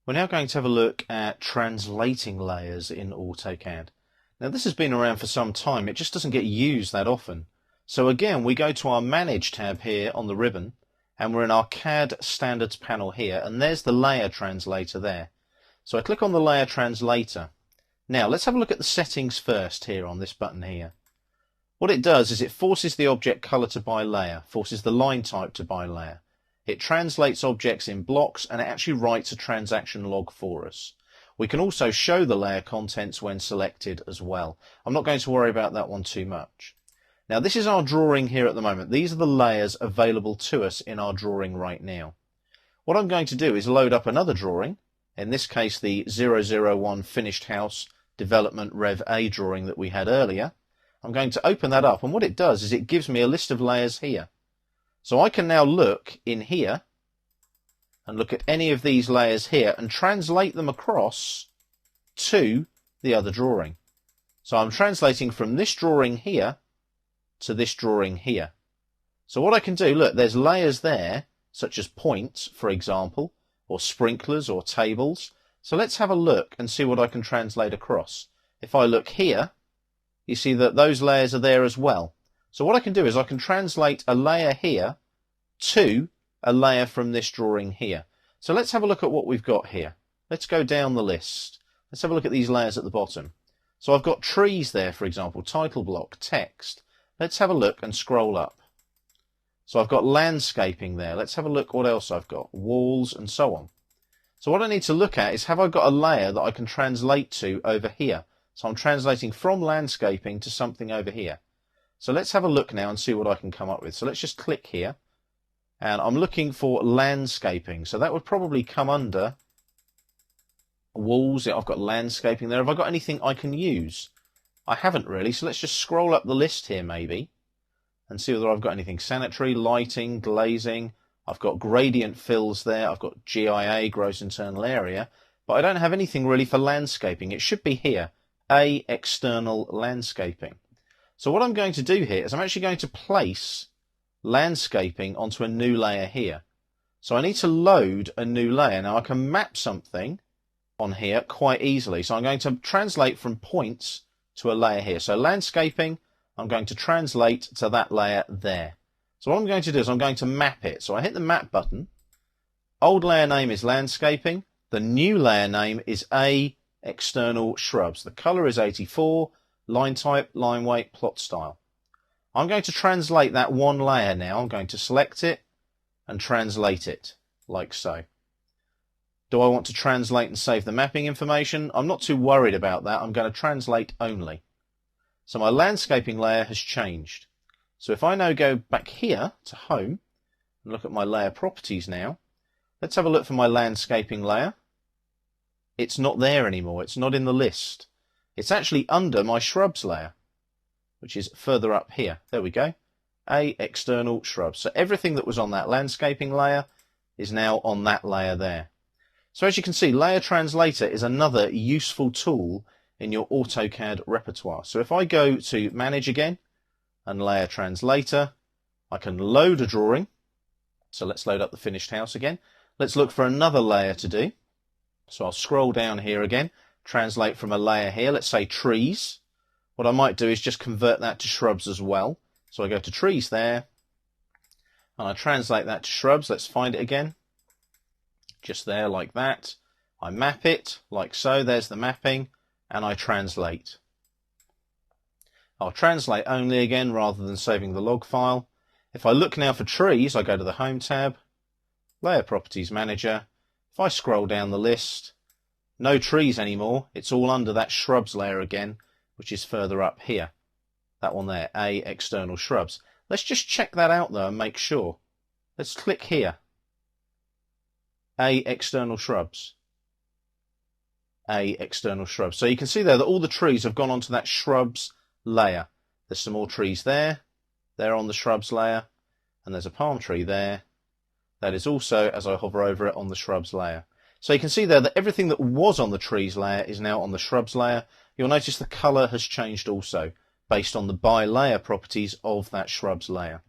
We're now going to have a look at translating layers in AutoCAD. Now this has been around for some time, it just doesn't get used that often. So again, we go to our Manage tab here on the ribbon, and we're in our CAD Standards panel here, and there's the Layer Translator there. So I click on the Layer Translator. Now let's have a look at the settings first here on this button here. What it does is it forces the object color to by layer, forces the line type to by layer. It translates objects in blocks, and it actually writes a transaction log for us. We can also show the layer contents when selected as well. I'm not going to worry about that one too much. Now this is our drawing here at the moment. These are the layers available to us in our drawing right now. What I'm going to do is load up another drawing, in this case the 001 Finished House Development Rev A drawing that we had earlier. I'm going to open that up, and what it does is it gives me a list of layers here. So I can now look in here and look at any of these layers here and translate them across to the other drawing. So I'm translating from this drawing here to this drawing here. So what I can do, look, there's layers there, such as points, for example, or sprinklers or tables. So let's have a look and see what I can translate across. If I look here, you see that those layers are there as well. So what I can do is I can translate a layer here to a layer from this drawing here. So let's have a look at what we've got here. Let's go down the list. Let's have a look at these layers at the bottom. So I've got trees there, for example, title block, text. Let's have a look and scroll up. So I've got landscaping there. Let's have a look what else I've got. Walls and so on. So what I need to look at is, have I got a layer that I can translate to over here? So I'm translating from landscaping to something over here. So let's have a look now and see what I can come up with. So let's just click here, and I'm looking for landscaping. So that would probably come under walls. I've got landscaping there. Have I got anything I can use? I haven't really. So let's just scroll up the list here maybe and see whether I've got anything. Sanitary, lighting, glazing. I've got gradient fills there. I've got GIA, gross internal area. But I don't have anything really for landscaping. It should be here. A external landscaping. So what I'm going to do here is I'm actually going to place landscaping onto a new layer here. So I need to load a new layer. Now I can map something on here quite easily. So I'm going to translate from points to a layer here. So landscaping, I'm going to translate to that layer there. So what I'm going to do is I'm going to map it. So I hit the map button. Old layer name is landscaping. The new layer name is A external shrubs. The color is 84. Line type, line weight, plot style. I'm going to translate that one layer now. I'm going to select it and translate it like so. Do I want to translate and save the mapping information? I'm not too worried about that. I'm going to translate only. So my landscaping layer has changed. So if I now go back here to home and look at my layer properties now, let's have a look for my landscaping layer. It's not there anymore. It's not in the list. It's actually under my shrubs layer, which is further up here. There we go. A external shrubs. So everything that was on that landscaping layer is now on that layer there. So as you can see, Layer Translator is another useful tool in your AutoCAD repertoire. So if I go to Manage again and Layer Translator, I can load a drawing. So let's load up the finished house again. Let's look for another layer to do. So I'll scroll down here again. Translate from a layer here, let's say trees. What I might do is just convert that to shrubs as well. So I go to trees there, and I translate that to shrubs. Let's find it again. Just there, like that. I map it, like so. There's the mapping, and I translate. I'll translate only again, rather than saving the log file. If I look now for trees, I go to the Home tab, Layer Properties Manager. If I scroll down the list, no trees anymore. It's all under that shrubs layer again, which is further up here. That one there, A external shrubs. Let's just check that out though and make sure. Let's click here. A external shrubs. A external shrubs. So you can see there that all the trees have gone onto that shrubs layer. There's some more trees there. They're on the shrubs layer. And there's a palm tree there. That is also, as I hover over it, on the shrubs layer. So you can see there that everything that was on the trees layer is now on the shrubs layer. You'll notice the colour has changed also, based on the by layer properties of that shrubs layer.